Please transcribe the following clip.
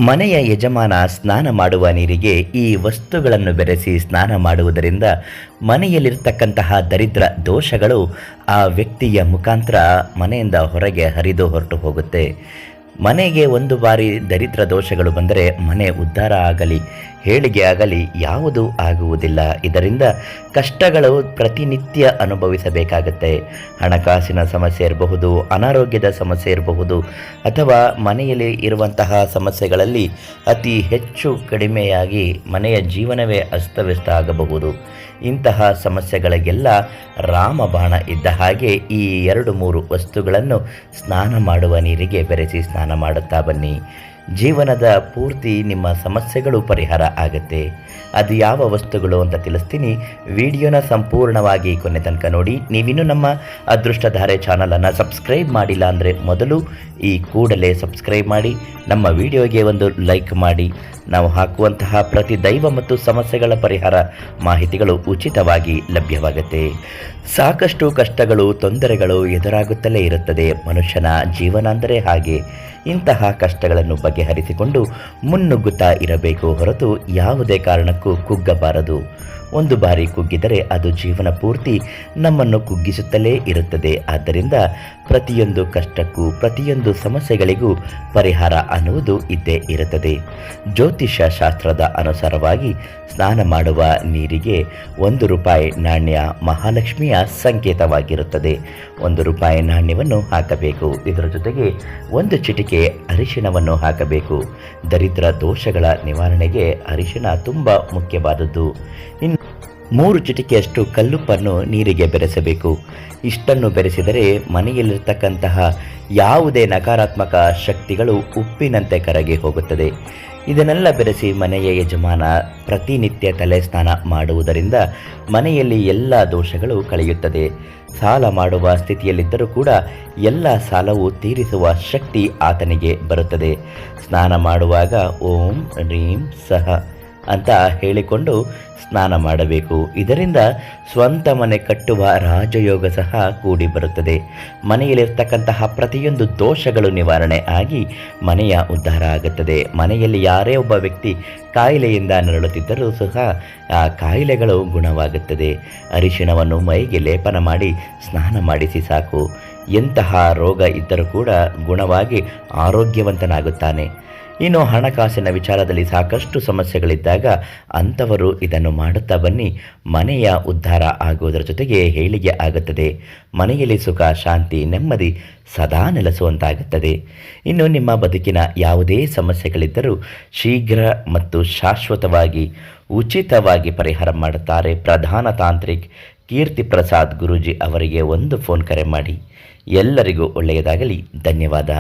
ಮನೆಯ ಯಜಮಾನ ಸ್ನಾನ ಮಾಡುವ ನೀರಿಗೆ ಈ ವಸ್ತುಗಳನ್ನು ಬೆರೆಸಿ ಸ್ನಾನ ಮಾಡುವುದರಿಂದ ಮನೆಯಲ್ಲಿರ್ತಕ್ಕಂತಹ ದರಿದ್ರ ದೋಷಗಳು ಆ ವ್ಯಕ್ತಿಯ ಮುಖಾಂತರ ಮನೆಯಿಂದ ಹೊರಗೆ ಹರಿದು ಹೊರಟು ಹೋಗುತ್ತೆ. ಮನೆಗೆ ಒಂದು ಬಾರಿ ದರಿದ್ರ ದೋಷಗಳು ಬಂದರೆ ಮನೆ ಉದ್ಧಾರ ಆಗಲಿ ಏಳಿಗೆ ಆಗಲಿ ಯಾವುದೂ ಆಗುವುದಿಲ್ಲ. ಇದರಿಂದ ಕಷ್ಟಗಳು ಪ್ರತಿನಿತ್ಯ ಅನುಭವಿಸಬೇಕಾಗತ್ತೆ. ಹಣಕಾಸಿನ ಸಮಸ್ಯೆ ಇರಬಹುದು, ಅನಾರೋಗ್ಯದ ಸಮಸ್ಯೆ ಇರಬಹುದು, ಅಥವಾ ಮನೆಯಲ್ಲಿ ಇರುವಂತಹ ಸಮಸ್ಯೆಗಳಲ್ಲಿ ಅತಿ ಹೆಚ್ಚು ಕಡಿಮೆಯಾಗಿ ಮನೆಯ ಜೀವನವೇ ಅಸ್ತವ್ಯಸ್ತ ಆಗಬಹುದು. ಇಂತಹ ಸಮಸ್ಯೆಗಳಿಗೆಲ್ಲ ರಾಮಬಾಣ ಇದ್ದ ಹಾಗೆ ಈ 2-3 ವಸ್ತುಗಳನ್ನು ಸ್ನಾನ ಮಾಡುವ ನೀರಿಗೆ ಬೆರೆಸಿ ಸ್ನಾನ ಮಾಡುತ್ತಾ ಬನ್ನಿ. ಜೀವನದ ಪೂರ್ತಿ ನಿಮ್ಮ ಸಮಸ್ಯೆಗಳು ಪರಿಹಾರ ಆಗುತ್ತೆ. ಅದು ಯಾವ ವಸ್ತುಗಳು ಅಂತ ತಿಳಿಸ್ತೀನಿ. ವಿಡಿಯೋನ ಸಂಪೂರ್ಣವಾಗಿ ಕೊನೆ ತನಕ ನೋಡಿ. ನೀವಿನ್ನೂ ನಮ್ಮ ಅದೃಷ್ಟಧಾರೆ ಚಾನಲನ್ನು ಸಬ್ಸ್ಕ್ರೈಬ್ ಮಾಡಿಲ್ಲ ಅಂದರೆ ಮೊದಲು ಈ ಕೂಡಲೇ ಸಬ್ಸ್ಕ್ರೈಬ್ ಮಾಡಿ, ನಮ್ಮ ವಿಡಿಯೋಗೆ ಒಂದು ಲೈಕ್ ಮಾಡಿ. ನಾವು ಹಾಕುವಂತಹ ಪ್ರತಿ ದೈವ ಮತ್ತು ಸಮಸ್ಯೆಗಳ ಪರಿಹಾರ ಮಾಹಿತಿಗಳು ಉಚಿತವಾಗಿ ಲಭ್ಯವಾಗುತ್ತೆ. ಸಾಕಷ್ಟು ಕಷ್ಟಗಳು, ತೊಂದರೆಗಳು ಎದುರಾಗುತ್ತಲೇ ಇರುತ್ತದೆ. ಮನುಷ್ಯನ ಜೀವನ ಅಂದರೆ ಹಾಗೆ. ಇಂತಹ ಕಷ್ಟಗಳನ್ನು ಬಗೆಹರಿಸಿಕೊಂಡು ಮುನ್ನುಗ್ಗುತ್ತಾ ಇರಬೇಕು ಹೊರತು ಯಾವುದೇ ಕಾರಣಕ್ಕೂ ಕುಗ್ಗಬಾರದು. ಒಂದು ಬಾರಿ ಕುಗ್ಗಿದರೆ ಅದು ಜೀವನ ಪೂರ್ತಿ ನಮ್ಮನ್ನು ಕುಗ್ಗಿಸುತ್ತಲೇ ಇರುತ್ತದೆ. ಆದ್ದರಿಂದ ಪ್ರತಿಯೊಂದು ಕಷ್ಟಕ್ಕೂ, ಪ್ರತಿಯೊಂದು ಸಮಸ್ಯೆಗಳಿಗೂ ಪರಿಹಾರ ಅನ್ನುವುದು ಇದ್ದೇ ಇರುತ್ತದೆ. ಜ್ಯೋತಿಷ್ಯ ಶಾಸ್ತ್ರದ ಅನುಸಾರವಾಗಿ ಸ್ನಾನ ಮಾಡುವ ನೀರಿಗೆ ₹1 ನಾಣ್ಯ ಮಹಾಲಕ್ಷ್ಮಿಯ ಸಂಕೇತವಾಗಿರುತ್ತದೆ. ₹1 ನಾಣ್ಯವನ್ನು ಹಾಕಬೇಕು. ಇದರ ಜೊತೆಗೆ 1 ಚಿಟಿಕೆ ಅರಿಶಿಣವನ್ನು ಹಾಕಬೇಕು. ದರಿದ್ರ ದೋಷಗಳ ನಿವಾರಣೆಗೆ ಅರಿಶಿಣ ತುಂಬ ಮುಖ್ಯವಾದದ್ದು. 3 ಚಿಟಿಕೆಯಷ್ಟು ಕಲ್ಲುಪ್ಪನ್ನು ನೀರಿಗೆ ಬೆರೆಸಬೇಕು. ಇಷ್ಟನ್ನು ಬೆರೆಸಿದರೆ ಮನೆಯಲ್ಲಿರ್ತಕ್ಕಂತಹ ಯಾವುದೇ ನಕಾರಾತ್ಮಕ ಶಕ್ತಿಗಳು ಉಪ್ಪಿನಂತೆ ಕರಗಿ ಹೋಗುತ್ತದೆ. ಇದನ್ನೆಲ್ಲ ಬೆರೆಸಿ ಮನೆಯ ಯಜಮಾನ ಪ್ರತಿನಿತ್ಯ ತಲೆ ಸ್ನಾನ ಮಾಡುವುದರಿಂದ ಮನೆಯಲ್ಲಿ ಎಲ್ಲ ದೋಷಗಳು ಕಳೆಯುತ್ತದೆ. ಸಾಲ ಮಾಡುವ ಸ್ಥಿತಿಯಲ್ಲಿದ್ದರೂ ಕೂಡ ಎಲ್ಲ ಸಾಲವು ತೀರಿಸುವ ಶಕ್ತಿ ಆತನಿಗೆ ಬರುತ್ತದೆ. ಸ್ನಾನ ಮಾಡುವಾಗ ಓಂ ರೀಂ ಸಹ ಅಂತ ಹೇಳಿಕೊಂಡು ಸ್ನಾನ ಮಾಡಬೇಕು. ಇದರಿಂದ ಸ್ವಂತ ಮನೆ ಕಟ್ಟುವ ರಾಜಯೋಗ ಸಹ ಕೂಡಿ ಬರುತ್ತದೆ. ಮನೆಯಲ್ಲಿರ್ತಕ್ಕಂತಹ ಪ್ರತಿಯೊಂದು ದೋಷಗಳು ನಿವಾರಣೆ ಆಗಿ ಮನೆಯ ಉದ್ಧಾರ ಆಗುತ್ತದೆ. ಮನೆಯಲ್ಲಿ ಯಾರೇ ಒಬ್ಬ ವ್ಯಕ್ತಿ ಕಾಯಿಲೆಯಿಂದ ನರಳುತ್ತಿದ್ದರೂ ಸಹ ಆ ಕಾಯಿಲೆಗಳು ಗುಣವಾಗುತ್ತದೆ. ಅರಿಶಿಣವನ್ನು ಮೈಗೆ ಲೇಪನ ಮಾಡಿ ಸ್ನಾನ ಮಾಡಿಸಿ ಸಾಕು. ಎಂತಹ ರೋಗ ಇದ್ದರೂ ಕೂಡ ಗುಣವಾಗಿ ಆರೋಗ್ಯವಂತನಾಗುತ್ತಾನೆ. ಇನ್ನು ಹಣಕಾಸಿನ ವಿಚಾರದಲ್ಲಿ ಸಾಕಷ್ಟು ಸಮಸ್ಯೆಗಳಿದ್ದಾಗ ಅಂಥವರು ಇದನ್ನು ಮಾಡುತ್ತಾ ಬನ್ನಿ. ಮನೆಯ ಉದ್ಧಾರ ಆಗುವುದರ ಜೊತೆಗೆ ಏಳಿಗೆ ಆಗುತ್ತದೆ. ಮನೆಯಲ್ಲಿ ಸುಖ, ಶಾಂತಿ, ನೆಮ್ಮದಿ ಸದಾ ನೆಲೆಸುವಂತಾಗುತ್ತದೆ. ಇನ್ನು ನಿಮ್ಮ ಬದುಕಿನ ಯಾವುದೇ ಸಮಸ್ಯೆಗಳಿದ್ದರೂ ಶೀಘ್ರ ಮತ್ತು ಶಾಶ್ವತವಾಗಿ ಉಚಿತವಾಗಿ ಪರಿಹಾರ ಮಾಡುತ್ತಾರೆ ಪ್ರಧಾನ ತಾಂತ್ರಿಕ್ ಕೀರ್ತಿ ಪ್ರಸಾದ್ ಗುರೂಜಿ ಅವರಿಗೆ ಒಂದು ಫೋನ್ ಕರೆ ಮಾಡಿ. ಎಲ್ಲರಿಗೂ ಒಳ್ಳೆಯದಾಗಲಿ. ಧನ್ಯವಾದ.